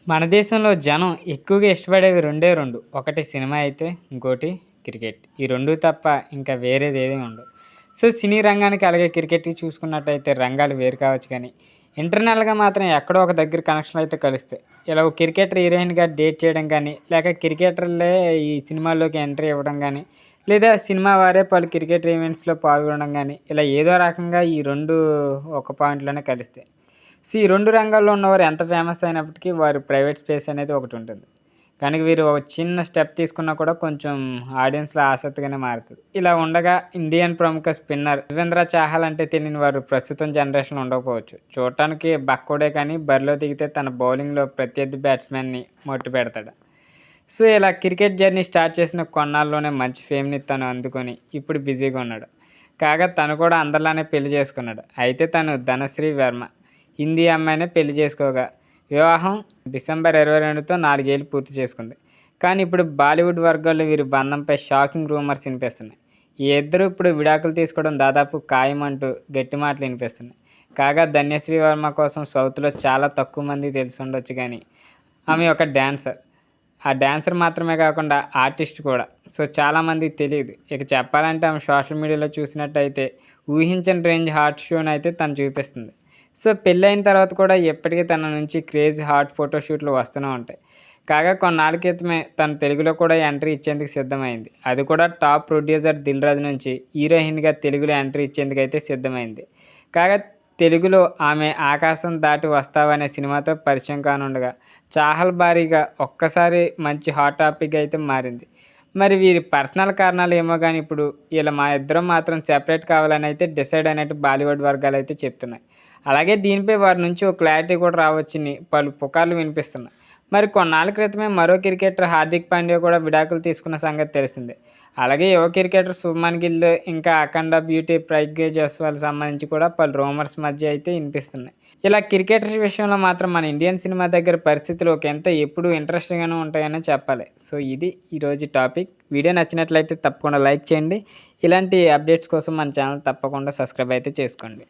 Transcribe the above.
మన దేశంలో జనం ఎక్కువగా ఇష్టపడేవి రెండే రెండు. ఒకటి సినిమా అయితే ఇంకోటి క్రికెట్. ఈ 2 తప్ప ఇంకా వేరేదేది ఉండదు. సో, సినీ రంగానికి అలాగే క్రికెట్‌కి చూసుకున్నట్టయితే రంగాలు వేరు కావచ్చు కానీ, ఇంటర్నల్‌గా మాత్రం ఎక్కడో ఒక దగ్గర కనెక్షన్‌లు అయితే కలుస్తాయి. ఇలా ఒక క్రికెటర్ హీరోయిన్‌గా డేట్ చేయడం గానీ, లేక క్రికెటర్లే ఈ సినిమాల్లోకి ఎంట్రీ ఇవ్వడం గానీ, లేదా సినిమా వారే పలు క్రికెట్ ఈవెంట్స్‌లో పాల్గొనడం గానీ, ఇలా ఏదో రకంగా ఈ 2 ఒక పాయింట్‌లోనే కలుస్తాయి. సో, ఈ 2 రంగాల్లో ఉన్నవారు ఎంత ఫేమస్ అయినప్పటికీ వారి ప్రైవేట్ స్పేస్ అనేది ఒకటుంటుంది. కానీ వీరు ఒక చిన్న స్టెప్ తీసుకున్నా కూడా కొంచెం ఆడియన్స్‌లో ఆసక్తిగానే మారుతది. ఇలా ఉండగా ఇండియన్ ప్రముఖ స్పిన్నర్ యుజ్వేంద్ర చాహల్ అంటే తెలియని వారు ప్రస్తుతం జనరేషన్‌లో ఉండకపోవచ్చు. చూడటానికి బక్కోడే కానీ బరిలో దిగితే తన బౌలింగ్‌లో ప్రత్యర్థి బ్యాట్స్‌మెన్‌ని మట్టిపెడతాడు. సో, ఇలా క్రికెట్ జర్నీ స్టార్ట్ చేసిన కొన్నాళ్ళలోనే మంచి ఫేమ్‌ని తను అందుకొని ఇప్పుడు బిజీగా ఉన్నాడు. కాగా తను కూడా అందరిలానే పెళ్లి చేసుకున్నాడు. అయితే తను ధనశ్రీ వర్మ హిందీ అమ్మాయినే పెళ్లి చేసుకోగా వివాహం డిసెంబర్ 22తో 4 ఏళ్లు పూర్తి చేసుకుంది. కానీ ఇప్పుడు బాలీవుడ్ వర్గాల్లో వీరి బంధంపై షాకింగ్ రూమర్స్ వినిపిస్తున్నాయి. ఈ ఇద్దరు ఇప్పుడు విడాకులు తీసుకోవడం దాదాపు ఖాయమంటూ గట్టి మాటలు వినిపిస్తున్నాయి. కాగా ధన్యశ్రీ వర్మ కోసం సౌత్‌లో చాలా తక్కువ మందికి తెలిసి ఉండొచ్చు కానీ ఆమె ఒక డాన్సర్. ఆ డాన్సర్ మాత్రమే కాకుండా ఆర్టిస్ట్ కూడా. సో, చాలామందికి తెలీదు. ఇక చెప్పాలంటే ఆమె సోషల్ మీడియాలో చూసినట్టయితే ఊహించని రేంజ్ హాట్ షోనైతే తను చూపిస్తుంది. సో, పెళ్ళైన తర్వాత కూడా ఎప్పటికీ తన నుంచి క్రేజీ హాట్ ఫోటోషూట్లు వస్తూనే ఉంటాయి. కాగా కొన్నాళ్ళ క్రితమే తను తెలుగులో కూడా ఎంట్రీ ఇచ్చేందుకు సిద్ధమైంది. అది కూడా టాప్ ప్రొడ్యూసర్ దిల్ రాజు నుంచి హీరోయిన్‌గా తెలుగులో ఎంట్రీ ఇచ్చేందుకైతే సిద్ధమైంది. కాగా తెలుగులో ఆమె 'ఆకాశం దాటి వస్తావా' అనే సినిమాతో పరిచయం కానుండగా చాహల్ భారీగా ఒక్కసారి మంచి హాట్ టాపిక్‌గా అయితే మారింది. మరి వీరి పర్సనల్ కారణాలు ఏమో గానీ ఇప్పుడు మా ఇద్దరం మాత్రం సెపరేట్ కావాలని అయితే డిసైడ్ అయినట్టు బాలీవుడ్ వర్గాలైతే చెప్తున్నాయి. అలాగే దీనిపై వారి నుంచి ఓ క్లారిటీ కూడా రావచ్చని పలు పుకార్లు వినిపిస్తున్నాయి. మరి కొన్నాళ్ళ క్రితమే మరో క్రికెటర్ హార్దిక్ పాండ్యా కూడా విడాకులు తీసుకున్న సంగతి తెలిసిందే. అలాగే యువ క్రికెటర్ శుభ్మన్ గిల్ ఇంకా అఖండ బ్యూటీ ప్రజ్ఞ జైస్వాల్ సంబంధించి కూడా పలు రూమర్స్ మధ్య అయితే వినిపిస్తున్నాయి. ఇలా క్రికెటర్స్ విషయంలో మాత్రం మన ఇండియన్ సినిమా దగ్గర పరిస్థితులు ఒకంత ఎప్పుడూ ఇంట్రెస్టింగ్‌గానే ఉంటాయనే చెప్పాలి. సో, ఇది ఈరోజు టాపిక్. వీడియో నచ్చినట్లయితే తప్పకుండా లైక్ చేయండి. ఇలాంటి అప్డేట్స్ కోసం మన ఛానల్ తప్పకుండా సబ్స్క్రైబ్ అయితే చేసుకోండి.